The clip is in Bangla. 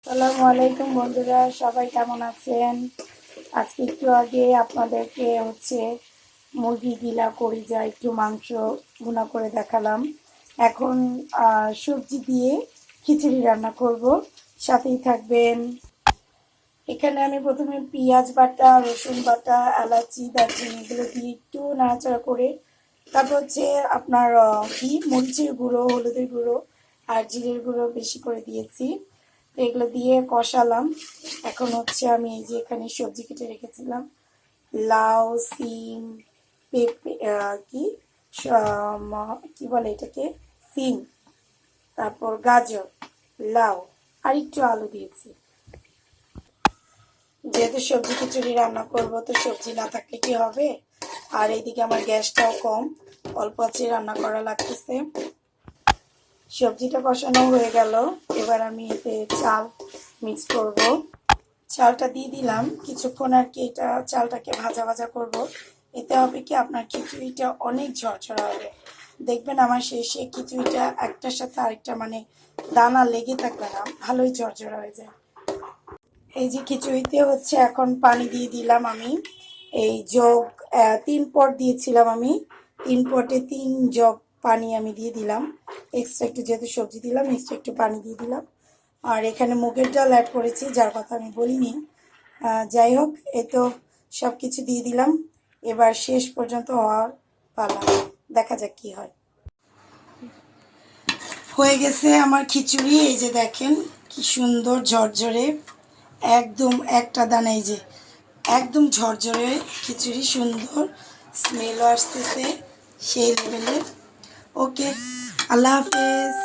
আসসালামু আলাইকুম বন্ধুরা, সবাই কেমন আছেন? আজকে একটু আগে আপনাদেরকে মুরগি গিলা কলিজা একটু মাংস ভুনা করে দেখালাম। এখন সবজি দিয়ে খিচুড়ি রান্না করব, সাথেই থাকবেন। এখানে আমি প্রথমে পেঁয়াজ বাটা, রসুন বাটা, এলাচি, দারচিনি এগুলো দিয়ে একটু নাড়াচাড়া করে তারপর আপনার মরিচের গুঁড়ো, হলুদের গুঁড়ো আর জিরের গুঁড়ো বেশি করে দিয়েছি। তো এগুলো দিয়ে কষালাম। এখন আমি এই যে এখানে সবজি কেটে রেখেছিলাম, লাউ, সিম, পেঁপে, কি বলে এটাকে, সিম, তারপর গাজর, লাউ আর একটু আলু দিয়েছি। যেহেতু সবজি খিচুড়ি রান্না করব, তো সবজি না থাকলে কি হবে। আর এইদিকে আমার গ্যাসটাও কম, অল্প আছে রান্না করা লাগতেছে। সবজিটা কষানো হয়ে গেল, এবার আমি এতে চাল মিক্স করব। চালটা দিয়ে দিলাম, কিছুক্ষণ এটা চালটাকে ভাজা ভাজা করব। এতে হবে কি, আপনার খিচুড়িটা অনেক ঝরঝরা হবে। দেখবেন আমার শেষে খিচুড়িটা একটার সাথে আরেকটা দানা লেগে থাকবে না, ভালোই ঝরঝরা হয়ে যায়। এই যে খিচুড়িতে এখন পানি দিয়ে দিলাম আমি। এই জগ 3 পট দিয়েছিলাম আমি, 3 পটে 3 জগ পানি আমি দিয়ে দিলাম। এক্সট্রা একটু, যেহেতু সবজি দিলাম, এক্সট্রা একটু পানি দিয়ে দিলাম। আর এখানে মুগের ডাল অ্যাড করেছি, যার কথা আমি বলিনি। যাই হোক, এই তো সব কিছু দিয়ে দিলাম। এবার শেষ পর্যন্ত হওয়ার পালা, দেখা যাক কি হয়। হয়ে গেছে আমার খিচুড়ি, এই যে দেখেন কি সুন্দর ঝরঝরে, একদম একটা দানা, এই যে একদম ঝরঝরে খিচুড়ি, সুন্দর স্মেলও আসতেছে সেই লেভেলের। ওকে, আল্লাহ হাফেজ।